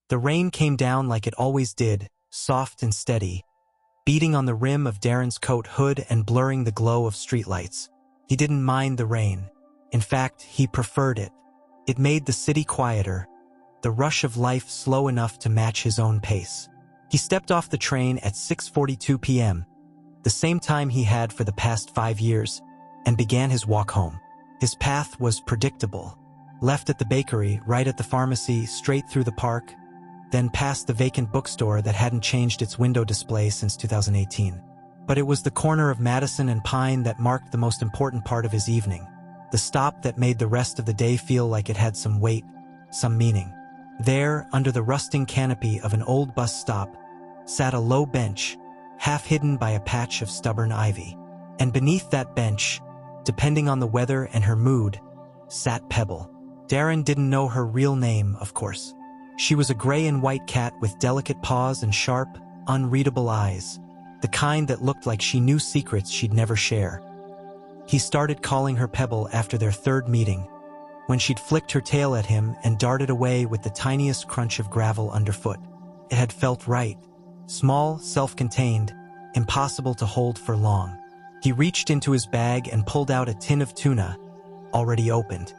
The rain came down like it always did, soft and steady, beating on the rim of Darren's coat hood and blurring the glow of streetlights. He didn't mind the rain. In fact, he preferred it. It made the city quieter, the rush of life slow enough to match his own pace. He stepped off the train at 6:42 p.m., the same time he had for the past 5 years, and began his walk home. His path was predictable. Left at the bakery, right at the pharmacy, straight through the park, then past the vacant bookstore that hadn't changed its window display since 2018. But it was the corner of Madison and Pine that marked the most important part of his evening, the stop that made the rest of the day feel like it had some weight, some meaning. There, under the rusting canopy of an old bus stop, sat a low bench, half hidden by a patch of stubborn ivy. And beneath that bench, depending on the weather and her mood, sat Pebble. Darren didn't know her real name, of course. She was a gray and white cat with delicate paws and sharp, unreadable eyes, the kind that looked like she knew secrets she'd never share. He started calling her Pebble after their third meeting, when she'd flicked her tail at him and darted away with the tiniest crunch of gravel underfoot. It had felt right. Small, self-contained, impossible to hold for long. He reached into his bag and pulled out a tin of tuna, already opened.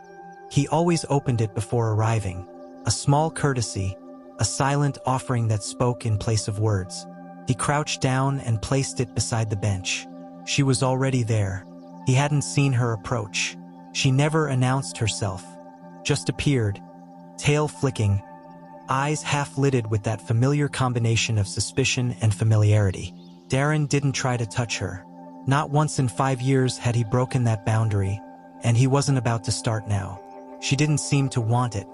He always opened it before arriving, a small courtesy, a silent offering that spoke in place of words. He crouched down and placed it beside the bench. She was already there. He hadn't seen her approach. She never announced herself, just appeared, tail flicking, eyes half-lidded with that familiar combination of suspicion and familiarity. Darren didn't try to touch her. Not once in 5 years had he broken that boundary, and he wasn't about to start now. She didn't seem to want it.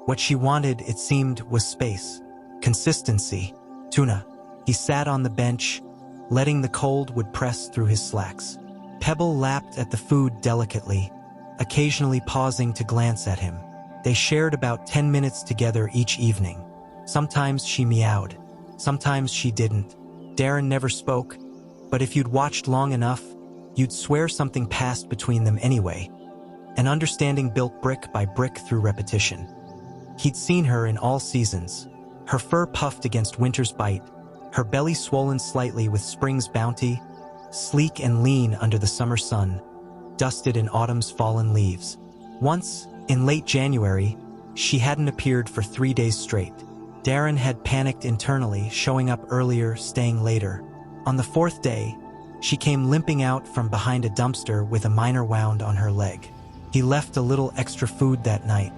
What she wanted, it seemed, was space, consistency, tuna. He sat on the bench, letting the cold wood press through his slacks. Pebble lapped at the food delicately, occasionally pausing to glance at him. They shared about 10 minutes together each evening. Sometimes she meowed, sometimes she didn't. Darren never spoke, but if you'd watched long enough, you'd swear something passed between them anyway. An understanding built brick by brick through repetition. He'd seen her in all seasons, her fur puffed against winter's bite, her belly swollen slightly with spring's bounty, sleek and lean under the summer sun, dusted in autumn's fallen leaves. Once, in late January, she hadn't appeared for 3 days straight. Darren had panicked internally, showing up earlier, staying later. On the 4th day, she came limping out from behind a dumpster with a minor wound on her leg. He left a little extra food that night.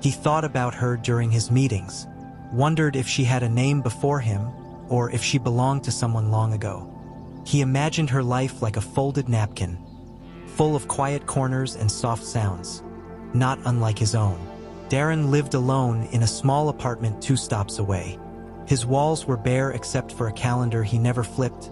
He thought about her during his meetings, wondered if she had a name before him, or if she belonged to someone long ago. He imagined her life like a folded napkin, full of quiet corners and soft sounds, not unlike his own. Darren lived alone in a small apartment 2 stops away. His walls were bare except for a calendar he never flipped,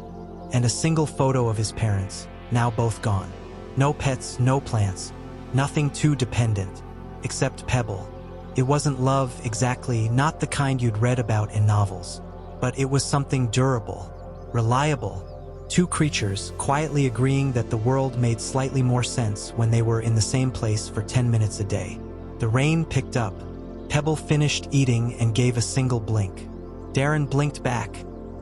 and a single photo of his parents, now both gone. No pets, no plants, nothing too dependent, except Pebble. It wasn't love exactly, not the kind you'd read about in novels, but it was something durable, reliable. 2 creatures quietly agreeing that the world made slightly more sense when they were in the same place for 10 minutes a day. The rain picked up. Pebble finished eating and gave a single blink. Darren blinked back,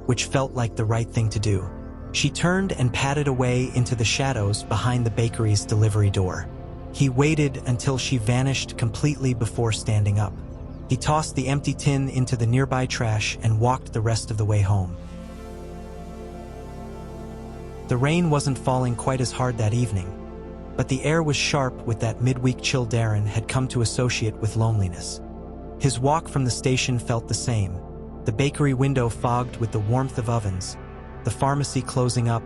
which felt like the right thing to do. She turned and padded away into the shadows behind the bakery's delivery door. He waited until she vanished completely before standing up. He tossed the empty tin into the nearby trash and walked the rest of the way home. The rain wasn't falling quite as hard that evening, but the air was sharp with that midweek chill Darren had come to associate with loneliness. His walk from the station felt the same, the bakery window fogged with the warmth of ovens, the pharmacy closing up,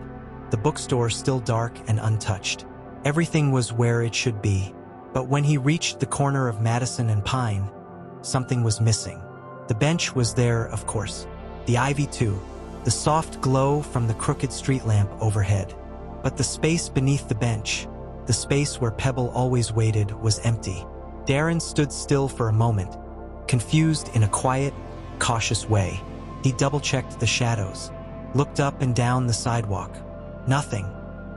the bookstore still dark and untouched. Everything was where it should be, but when he reached the corner of Madison and Pine, something was missing. The bench was there, of course, the ivy too, the soft glow from the crooked street lamp overhead. But the space beneath the bench, the space where Pebble always waited, was empty. Darren stood still for a moment, confused in a quiet, cautious way. He double-checked the shadows, looked up and down the sidewalk. Nothing.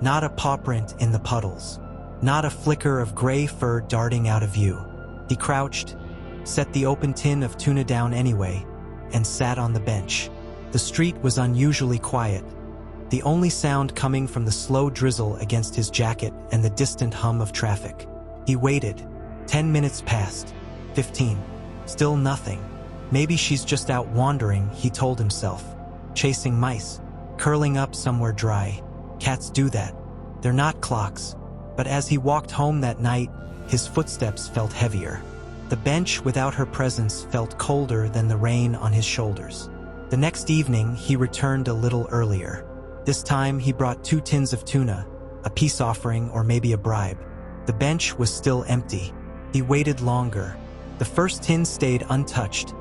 Not a paw print in the puddles. Not a flicker of gray fur darting out of view. He crouched, set the open tin of tuna down anyway, and sat on the bench. The street was unusually quiet, the only sound coming from the slow drizzle against his jacket and the distant hum of traffic. He waited. 10 minutes passed. 15. Still nothing. Maybe she's just out wandering, he told himself. Chasing mice. Curling up somewhere dry. Cats do that. They're not clocks. But as he walked home that night, his footsteps felt heavier. The bench without her presence felt colder than the rain on his shoulders. The next evening, he returned a little earlier. This time, he brought 2 tins of tuna, a peace offering or maybe a bribe. The bench was still empty. He waited longer. The first tin stayed untouched.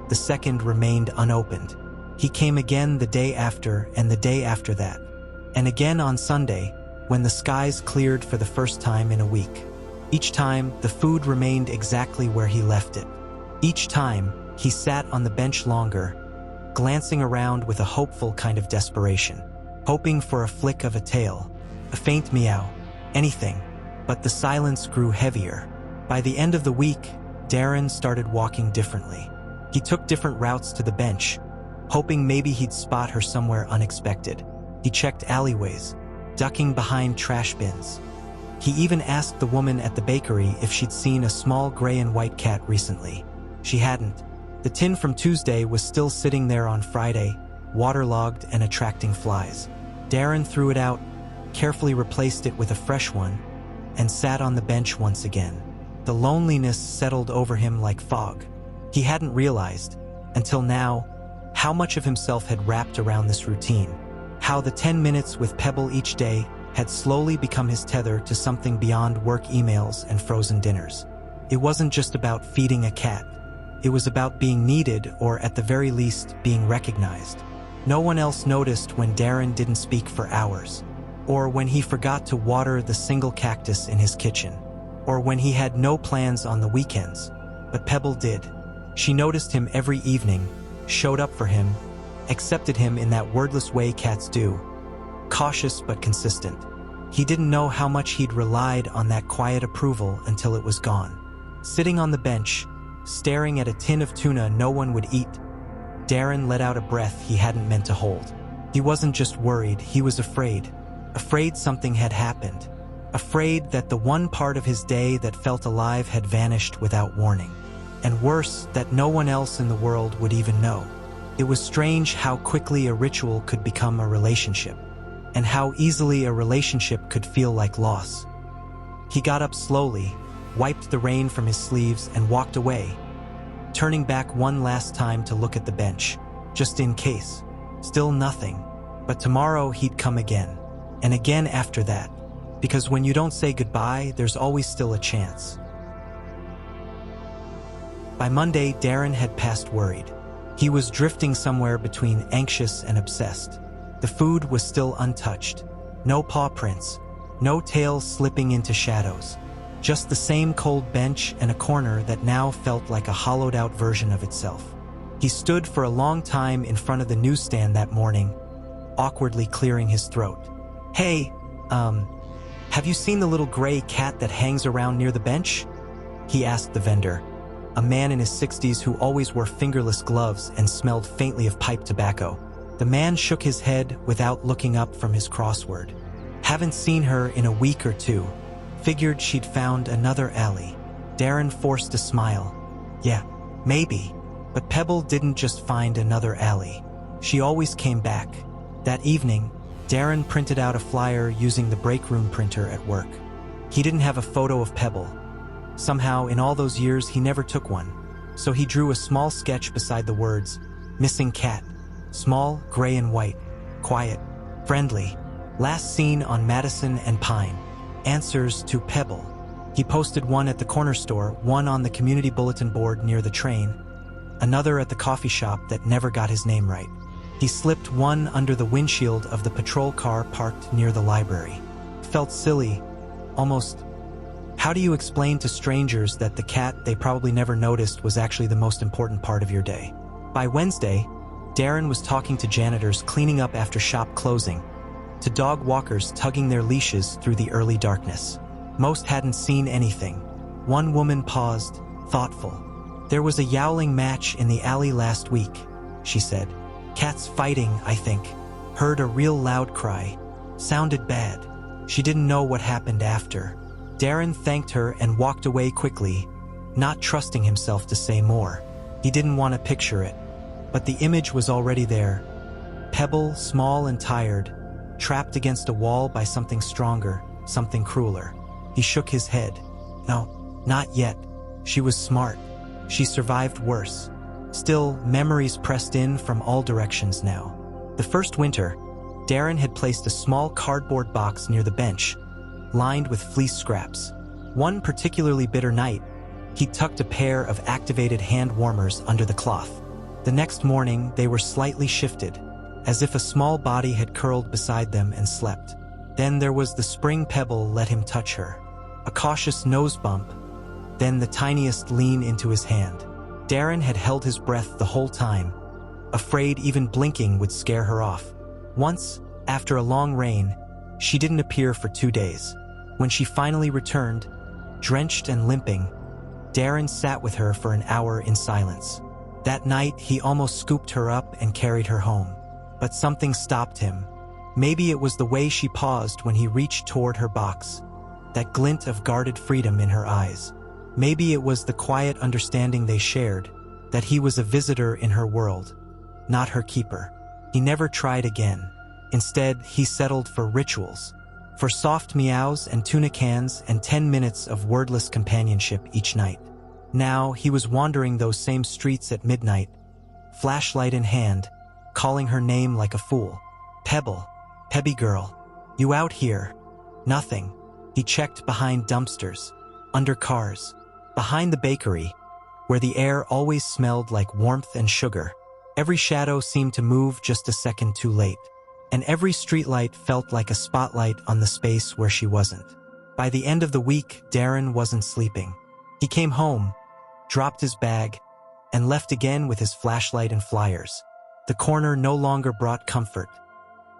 The second remained unopened. He came again the day after and the day after that. And again on Sunday, when the skies cleared for the first time in a week. Each time, the food remained exactly where he left it. Each time, he sat on the bench longer, glancing around with a hopeful kind of desperation, hoping for a flick of a tail, a faint meow, anything. But the silence grew heavier. By the end of the week, Darren started walking differently. He took different routes to the bench, hoping maybe he'd spot her somewhere unexpected. He checked alleyways, ducking behind trash bins. He even asked the woman at the bakery if she'd seen a small gray and white cat recently. She hadn't. The tin from Tuesday was still sitting there on Friday, waterlogged and attracting flies. Darren threw it out, carefully replaced it with a fresh one, and sat on the bench once again. The loneliness settled over him like fog. He hadn't realized, until now, how much of himself had wrapped around this routine, how the 10 minutes with Pebble each day had slowly become his tether to something beyond work emails and frozen dinners. It wasn't just about feeding a cat. It was about being needed, or at the very least, being recognized. No one else noticed when Darren didn't speak for hours, or when he forgot to water the single cactus in his kitchen, or when he had no plans on the weekends. But Pebble did. She noticed him every evening, showed up for him, accepted him in that wordless way cats do, cautious but consistent. He didn't know how much he'd relied on that quiet approval until it was gone. Sitting on the bench, staring at a tin of tuna no one would eat, Darren let out a breath he hadn't meant to hold. He wasn't just worried, he was afraid. Afraid something had happened. Afraid that the one part of his day that felt alive had vanished without warning. And worse, that no one else in the world would even know. It was strange how quickly a ritual could become a relationship, and how easily a relationship could feel like loss. He got up slowly, wiped the rain from his sleeves and walked away, turning back one last time to look at the bench, just in case. Still nothing. But tomorrow he'd come again, and again after that, because when you don't say goodbye, there's always still a chance. By Monday, Darren had passed worried. He was drifting somewhere between anxious and obsessed. The food was still untouched. No paw prints, no tail slipping into shadows. Just the same cold bench and a corner that now felt like a hollowed-out version of itself. He stood for a long time in front of the newsstand that morning, awkwardly clearing his throat. "Hey, have you seen the little gray cat that hangs around near the bench?" he asked the vendor, a man in his 60s who always wore fingerless gloves and smelled faintly of pipe tobacco. The man shook his head without looking up from his crossword. "Haven't seen her in a week or two. Figured she'd found another alley." Darren forced a smile. "Yeah, maybe." But Pebble didn't just find another alley. She always came back. That evening, Darren printed out a flyer using the break room printer at work. He didn't have a photo of Pebble. Somehow, in all those years, he never took one. So he drew a small sketch beside the words, "Missing cat. Small, gray and white. Quiet. Friendly. Last seen on Madison and Pine. Answers to Pebble." He posted one at the corner store, one on the community bulletin board near the train, another at the coffee shop that never got his name right. He slipped one under the windshield of the patrol car parked near the library. It felt silly, almost. How do you explain to strangers that the cat they probably never noticed was actually the most important part of your day? By Wednesday, Darren was talking to janitors cleaning up after shop closing, to dog walkers tugging their leashes through the early darkness. Most hadn't seen anything. One woman paused, thoughtful. "There was a yowling match in the alley last week. she said. Cats fighting, I think. Heard a real loud cry. Sounded bad. She didn't know what happened after. Darren thanked her and walked away quickly, not trusting himself to say more. He didn't want to picture it, but the image was already there. Pebble, small and tired, trapped against a wall by something stronger, something crueler. He shook his head. No, not yet. She was smart. She survived worse. Still, memories pressed in from all directions now. The first winter, Darren had placed a small cardboard box near the bench, lined with fleece scraps. One particularly bitter night, he tucked a pair of activated hand warmers under the cloth. The next morning, they were slightly shifted, as if a small body had curled beside them and slept. Then there was the spring Pebble let him touch her. A cautious nose bump, then the tiniest lean into his hand. Darren had held his breath the whole time, afraid even blinking would scare her off. Once, after a long rain, she didn't appear for 2 days. When she finally returned, drenched and limping, Darren sat with her for an hour in silence. That night, he almost scooped her up and carried her home. But something stopped him. Maybe it was the way she paused when he reached toward her box, that glint of guarded freedom in her eyes. Maybe it was the quiet understanding they shared, that he was a visitor in her world, not her keeper. He never tried again. Instead, he settled for rituals, for soft meows and tuna cans and 10 minutes of wordless companionship each night. Now, he was wandering those same streets at midnight, flashlight in hand, calling her name like a fool. Pebble, Pebby girl, you out here? Nothing. He checked behind dumpsters, under cars, behind the bakery, where the air always smelled like warmth and sugar. Every shadow seemed to move just a second too late, and every streetlight felt like a spotlight on the space where she wasn't. By the end of the week, Darren wasn't sleeping. He came home, dropped his bag, and left again with his flashlight and flyers. The corner no longer brought comfort,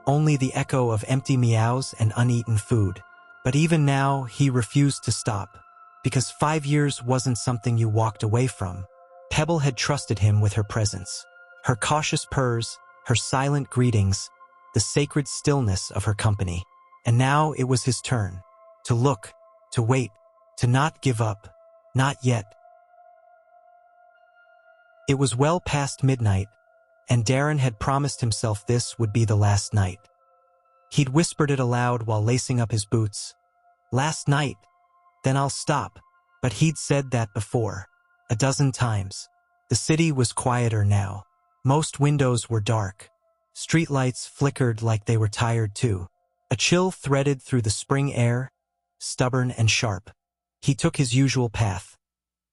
only the echo of empty meows and uneaten food. But even now, he refused to stop, because 5 years wasn't something you walked away from. Pebble had trusted him with her presence, her cautious purrs, her silent greetings, the sacred stillness of her company. And now it was his turn, to look, to wait, to not give up, not yet. It was well past midnight, and Darren had promised himself this would be the last night. He'd whispered it aloud while lacing up his boots. Last night, then I'll stop. But he'd said that before, a dozen times. The city was quieter now. Most windows were dark. Streetlights flickered like they were tired too. A chill threaded through the spring air, stubborn and sharp. He took his usual path,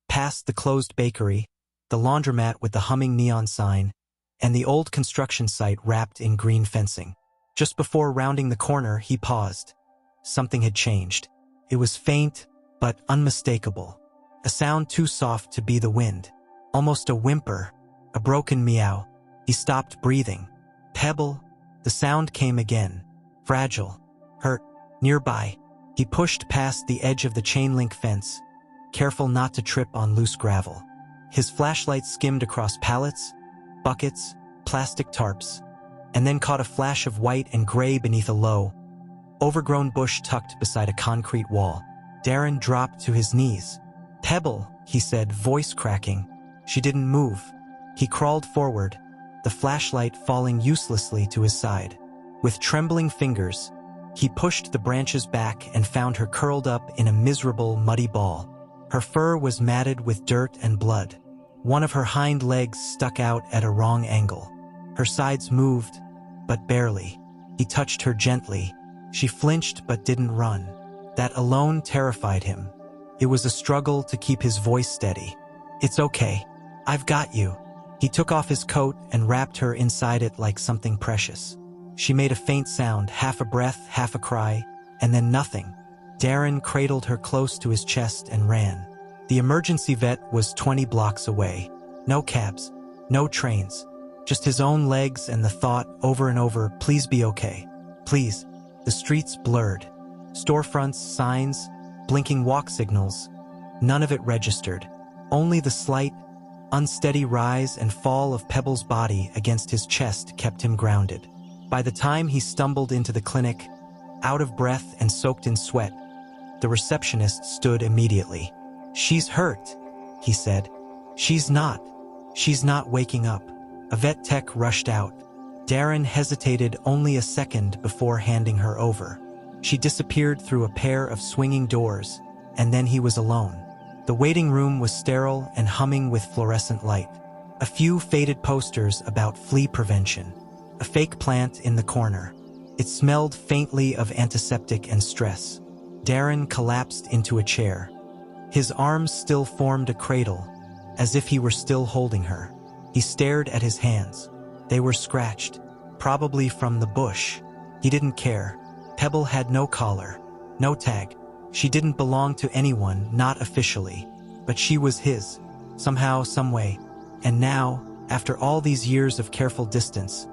past the closed bakery, the laundromat with the humming neon sign, and the old construction site wrapped in green fencing. Just before rounding the corner, he paused. Something had changed. It was faint, but unmistakable. A sound too soft to be the wind. Almost a whimper, a broken meow. He stopped breathing. Pebble. The sound came again. Fragile. Hurt. Nearby. He pushed past the edge of the chain-link fence, careful not to trip on loose gravel. His flashlight skimmed across pallets, buckets, plastic tarps, and then caught a flash of white and gray beneath a low, overgrown bush tucked beside a concrete wall. Darren dropped to his knees. Pebble, he said, voice cracking. She didn't move. He crawled forward, the flashlight falling uselessly to his side. With trembling fingers, he pushed the branches back and found her curled up in a miserable, muddy ball. Her fur was matted with dirt and blood. One of her hind legs stuck out at a wrong angle. Her sides moved, but barely. He touched her gently. She flinched but didn't run. That alone terrified him. It was a struggle to keep his voice steady. It's okay. I've got you. He took off his coat and wrapped her inside it like something precious. She made a faint sound, half a breath, half a cry, and then nothing. Darren cradled her close to his chest and ran. The emergency vet was 20 blocks away. No cabs, no trains, just his own legs and the thought over and over, please be okay. Please. The streets blurred. Storefronts, signs, blinking walk signals. None of it registered. Only the slight, Unsteady rise and fall of Pebble's body against his chest kept him grounded. By the time he stumbled into the clinic, out of breath and soaked in sweat, the receptionist stood immediately. "She's hurt," he said. She's not waking up." A vet tech rushed out. Darren hesitated only a second before handing her over. She disappeared through a pair of swinging doors, and then he was alone. The waiting room was sterile and humming with fluorescent light. A few faded posters about flea prevention. A fake plant in the corner. It smelled faintly of antiseptic and stress. Darren collapsed into a chair. His arms still formed a cradle, as if he were still holding her. He stared at his hands. They were scratched, probably from the bush. He didn't care. Pebble had no collar, no tag. She didn't belong to anyone, not officially. But she was his, somehow, someway. And now, after all these years of careful distance,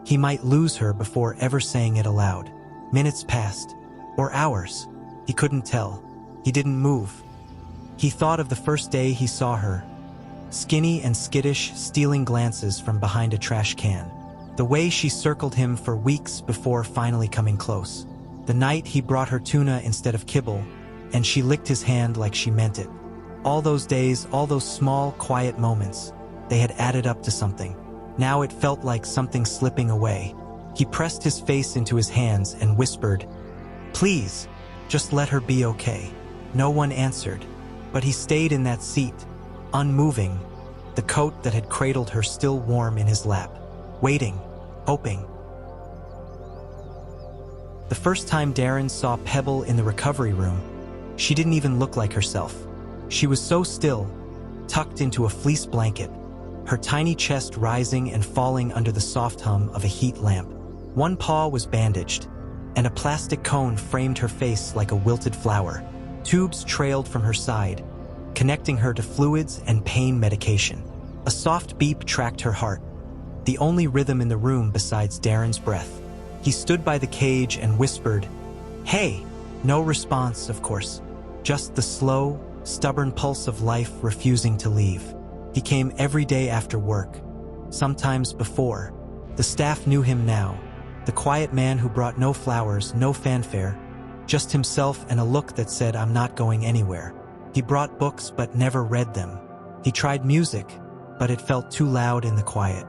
he might lose her before ever saying it aloud. Minutes passed, or hours. He couldn't tell. He didn't move. He thought of the first day he saw her, skinny and skittish, stealing glances from behind a trash can. The way she circled him for weeks before finally coming close. The night he brought her tuna instead of kibble, and she licked his hand like she meant it. All those days, all those small, quiet moments, they had added up to something. Now it felt like something slipping away. He pressed his face into his hands and whispered, "Please, just let her be okay." No one answered, but he stayed in that seat, unmoving, the coat that had cradled her still warm in his lap, waiting, hoping. The first time Darren saw Pebble in the recovery room, she didn't even look like herself. She was so still, tucked into a fleece blanket, her tiny chest rising and falling under the soft hum of a heat lamp. One paw was bandaged, and a plastic cone framed her face like a wilted flower. Tubes trailed from her side, connecting her to fluids and pain medication. A soft beep tracked her heart, the only rhythm in the room besides Darren's breath. He stood by the cage and whispered, "Hey!" No response, of course. Just the slow, stubborn pulse of life refusing to leave. He came every day after work, sometimes before. The staff knew him now, the quiet man who brought no flowers, no fanfare, just himself and a look that said, "I'm not going anywhere." He brought books but never read them. He tried music, but it felt too loud in the quiet.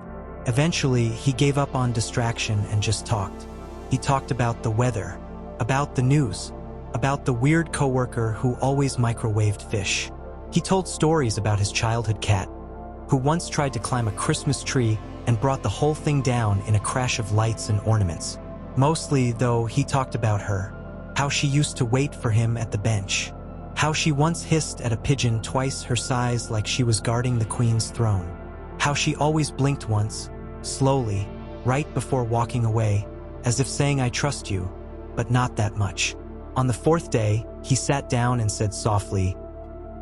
Eventually, he gave up on distraction and just talked. He talked about the weather, about the news, about the weird coworker who always microwaved fish. He told stories about his childhood cat, who once tried to climb a Christmas tree and brought the whole thing down in a crash of lights and ornaments. Mostly, though, he talked about her, how she used to wait for him at the bench, how she once hissed at a pigeon twice her size like she was guarding the queen's throne, how she always blinked once, slowly, right before walking away, as if saying, "I trust you, but not that much." On the fourth day, he sat down and said softly,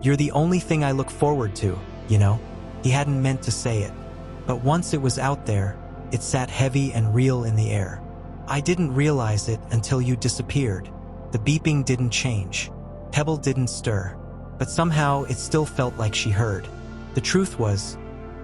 "You're the only thing I look forward to, you know?" He hadn't meant to say it, but once it was out there, it sat heavy and real in the air. "I didn't realize it until you disappeared." The beeping didn't change. Pebble didn't stir, but somehow it still felt like she heard. The truth was,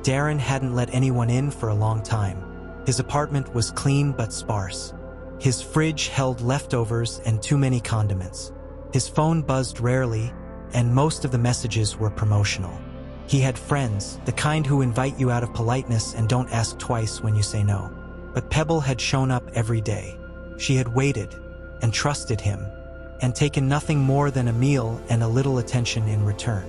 Darren hadn't let anyone in for a long time. His apartment was clean but sparse. His fridge held leftovers and too many condiments. His phone buzzed rarely, and most of the messages were promotional. He had friends, the kind who invite you out of politeness and don't ask twice when you say no. But Pebble had shown up every day. She had waited and trusted him, and taken nothing more than a meal and a little attention in return.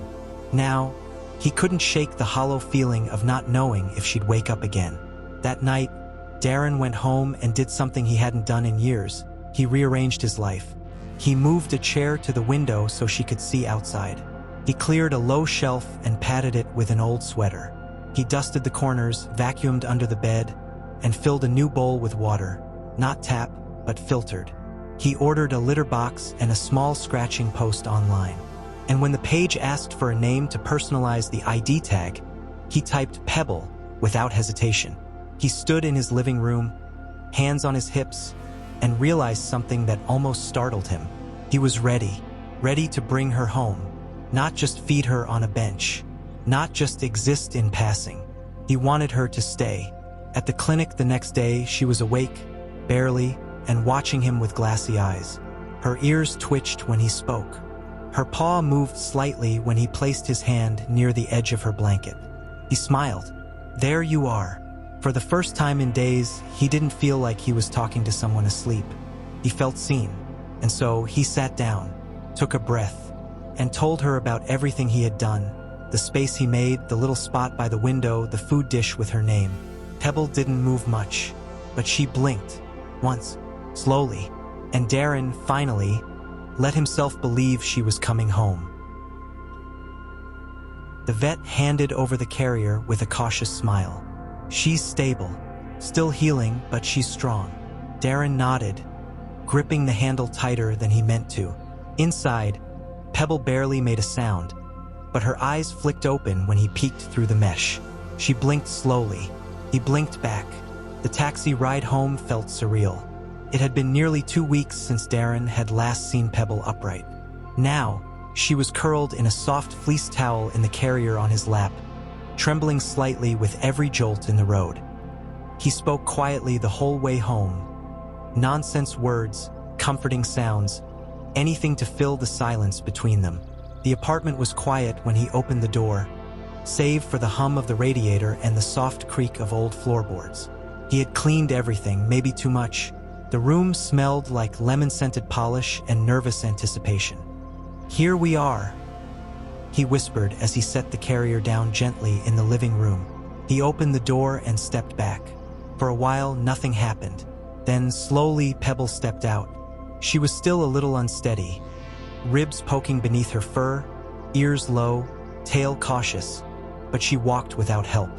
Now, he couldn't shake the hollow feeling of not knowing if she'd wake up again. That night, Darren went home and did something he hadn't done in years. He rearranged his life. He moved a chair to the window so she could see outside. He cleared a low shelf and patted it with an old sweater. He dusted the corners, vacuumed under the bed, and filled a new bowl with water, not tap, but filtered. He ordered a litter box and a small scratching post online. And when the page asked for a name to personalize the ID tag, he typed Pebble without hesitation. He stood in his living room, hands on his hips, and realized something that almost startled him. He was ready to bring her home, not just feed her on a bench. not just exist in passing. He wanted her to stay. At the clinic the next day, she was awake, barely, and watching him with glassy eyes. Her ears twitched when he spoke. Her paw moved slightly when he placed his hand near the edge of her blanket. He smiled. There you are. For the first time in days, he didn't feel like he was talking to someone asleep. He felt seen, and so he sat down, took a breath, and told her about everything he had done, the space he made, the little spot by the window, the food dish with her name. Pebble didn't move much, but she blinked, once, slowly, and Darren, finally, let himself believe she was coming home. The vet handed over the carrier with a cautious smile. She's stable, still healing, but she's strong. Darren nodded, gripping the handle tighter than he meant to. Inside, Pebble barely made a sound, but her eyes flicked open when he peeked through the mesh. She blinked slowly. He blinked back. The taxi ride home felt surreal. It had been nearly 2 weeks since Darren had last seen Pebble upright. Now, she was curled in a soft fleece towel in the carrier on his lap, trembling slightly with every jolt in the road. He spoke quietly the whole way home. Nonsense words, comforting sounds, anything to fill the silence between them. The apartment was quiet when he opened the door, save for the hum of the radiator and the soft creak of old floorboards. He had cleaned everything, maybe too much. The room smelled like lemon-scented polish and nervous anticipation. Here we are, he whispered as he set the carrier down gently in the living room. He opened the door and stepped back. For a while, nothing happened. Then, slowly, Pebble stepped out. She was still a little unsteady, ribs poking beneath her fur, ears low, tail cautious, but she walked without help.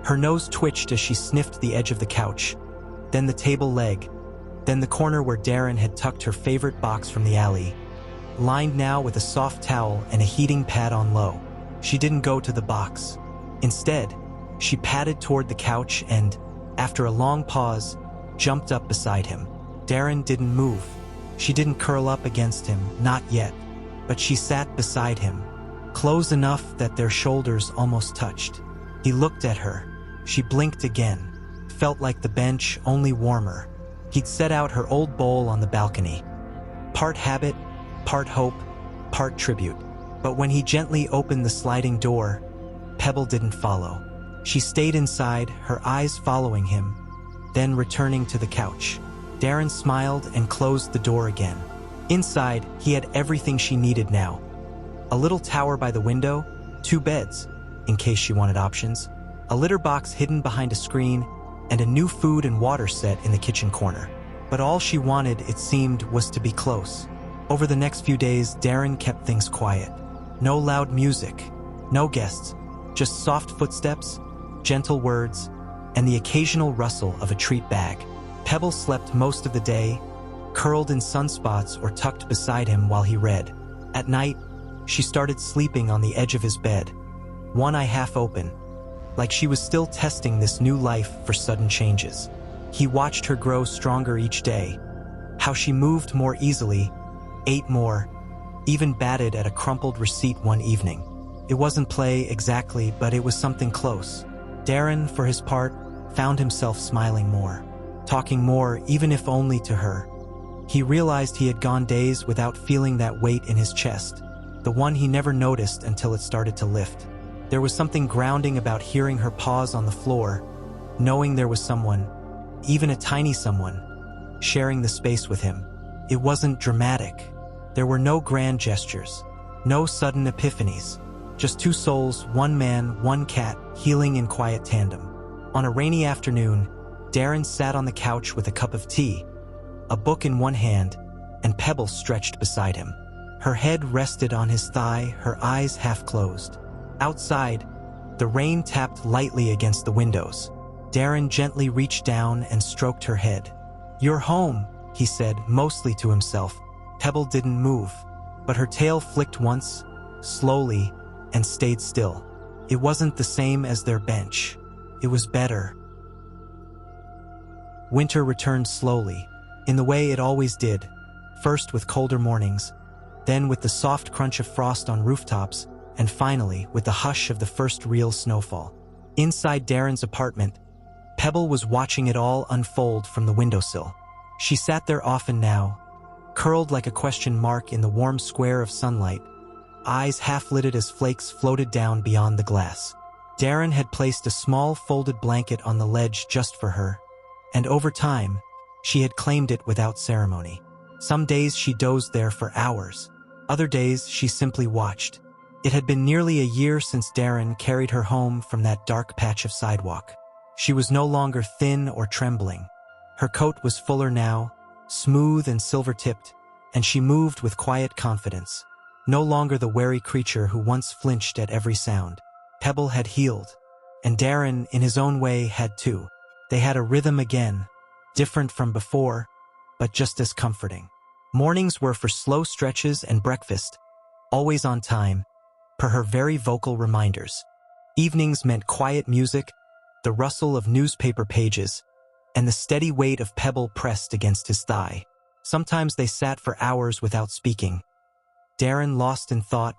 Her nose twitched as she sniffed the edge of the couch, then the table leg, then the corner where Darren had tucked her favorite box from the alley, lined now with a soft towel and a heating pad on low. She didn't go to the box. Instead, she padded toward the couch and, after a long pause, jumped up beside him. Darren didn't move. She didn't curl up against him, not yet, but she sat beside him, close enough that their shoulders almost touched. He looked at her. She blinked again, felt like the bench, only warmer. He'd set out her old bowl on the balcony. Part habit, part hope, part tribute. But when he gently opened the sliding door, Pebble didn't follow. She stayed inside, her eyes following him, then returning to the couch. Darren smiled and closed the door again. Inside, he had everything she needed now. A little tower by the window, 2 beds, in case she wanted options, a litter box hidden behind a screen, and a new food and water set in the kitchen corner. But all she wanted, it seemed, was to be close. Over the next few days, Darren kept things quiet. No loud music, no guests, just soft footsteps, gentle words, and the occasional rustle of a treat bag. Pebble slept most of the day, curled in sunspots or tucked beside him while he read. At night, she started sleeping on the edge of his bed, one eye half open, like she was still testing this new life for sudden changes. He watched her grow stronger each day, how she moved more easily, ate more, even batted at a crumpled receipt one evening. It wasn't play exactly, but it was something close. Darren, for his part, found himself smiling more, talking more, even if only to her. He realized he had gone days without feeling that weight in his chest, the one he never noticed until it started to lift. There was something grounding about hearing her pause on the floor, knowing there was someone, even a tiny someone, sharing the space with him. It wasn't dramatic. There were no grand gestures, no sudden epiphanies, just 2 souls, 1 man, 1 cat, healing in quiet tandem. On a rainy afternoon, Darren sat on the couch with a cup of tea, a book in one hand, and Pebble stretched beside him. Her head rested on his thigh, her eyes half closed. Outside, the rain tapped lightly against the windows. Darren gently reached down and stroked her head. "You're home," he said, mostly to himself. Pebble didn't move, but her tail flicked once, slowly, and stayed still. It wasn't the same as their bench. It was better. Winter returned slowly, in the way it always did, first with colder mornings, then with the soft crunch of frost on rooftops, and finally, with the hush of the first real snowfall. Inside Darren's apartment, Pebble was watching it all unfold from the windowsill. She sat there often now, curled like a question mark in the warm square of sunlight, eyes half-lidded as flakes floated down beyond the glass. Darren had placed a small folded blanket on the ledge just for her, and over time, she had claimed it without ceremony. Some days she dozed there for hours. Other days she simply watched. It had been nearly a year since Darren carried her home from that dark patch of sidewalk. She was no longer thin or trembling. Her coat was fuller now, smooth and silver-tipped, and she moved with quiet confidence, no longer the wary creature who once flinched at every sound. Pebble had healed, and Darren, in his own way, had too. They had a rhythm again, different from before, but just as comforting. Mornings were for slow stretches and breakfast, always on time, per her very vocal reminders. Evenings meant quiet music, the rustle of newspaper pages, and the steady weight of Pebble pressed against his thigh. Sometimes they sat for hours without speaking. Darren lost in thought,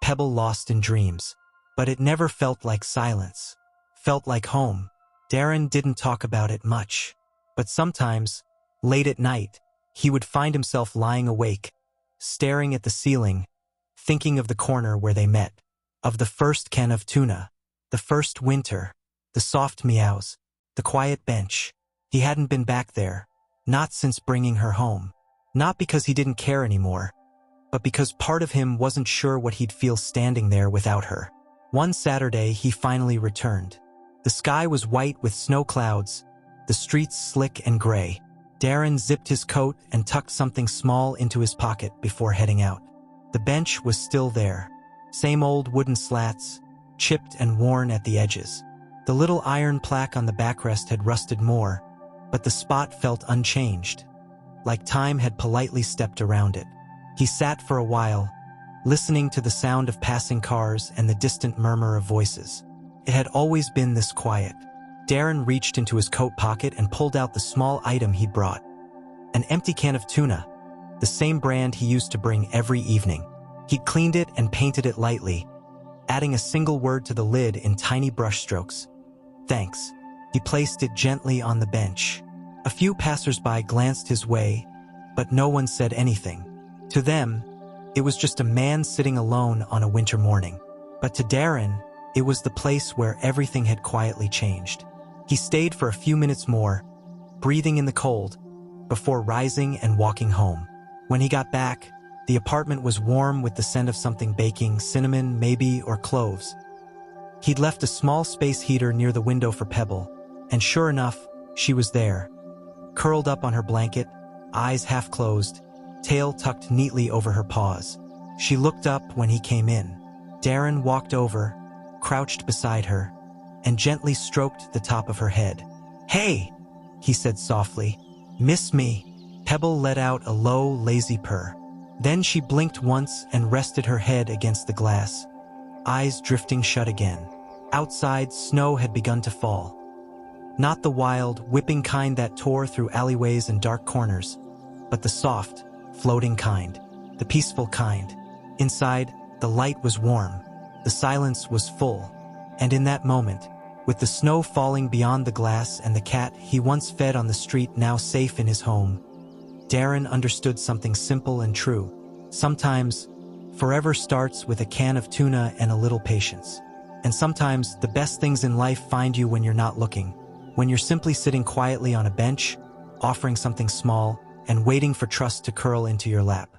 Pebble lost in dreams. But it never felt like silence. Felt like home. Darren didn't talk about it much. But sometimes, late at night, he would find himself lying awake, staring at the ceiling, thinking of the corner where they met, of the first can of tuna, the first winter, the soft meows, the quiet bench. He hadn't been back there, not since bringing her home. Not because he didn't care anymore, but because part of him wasn't sure what he'd feel standing there without her. One Saturday, he finally returned. The sky was white with snow clouds, the streets slick and gray. Darren zipped his coat and tucked something small into his pocket before heading out. The bench was still there, same old wooden slats, chipped and worn at the edges. The little iron plaque on the backrest had rusted more, but the spot felt unchanged, like time had politely stepped around it. He sat for a while, listening to the sound of passing cars and the distant murmur of voices. It had always been this quiet. Darren reached into his coat pocket and pulled out the small item he'd brought. An empty can of tuna, the same brand he used to bring every evening. He'd cleaned it and painted it lightly, adding a single word to the lid in tiny brushstrokes. "Thanks." He placed it gently on the bench. A few passers-by glanced his way, but no one said anything. To them, it was just a man sitting alone on a winter morning. But to Darren, it was the place where everything had quietly changed. He stayed for a few minutes more, breathing in the cold, before rising and walking home. When he got back, the apartment was warm with the scent of something baking, cinnamon, maybe, or cloves. He'd left a small space heater near the window for Pebble, and sure enough, she was there, curled up on her blanket, eyes half closed, tail tucked neatly over her paws. She looked up when he came in. Darren walked over, crouched beside her, and gently stroked the top of her head. "Hey," he said softly. "Miss me?" Pebble let out a low, lazy purr. Then she blinked once and rested her head against the glass, eyes drifting shut again. Outside, snow had begun to fall. Not the wild, whipping kind that tore through alleyways and dark corners, but the soft, floating kind, the peaceful kind. Inside, the light was warm, the silence was full, and in that moment, with the snow falling beyond the glass and the cat he once fed on the street now safe in his home, Darren understood something simple and true. Sometimes, forever starts with a can of tuna and a little patience. And sometimes, the best things in life find you when you're not looking, when you're simply sitting quietly on a bench, offering something small, and waiting for trust to curl into your lap.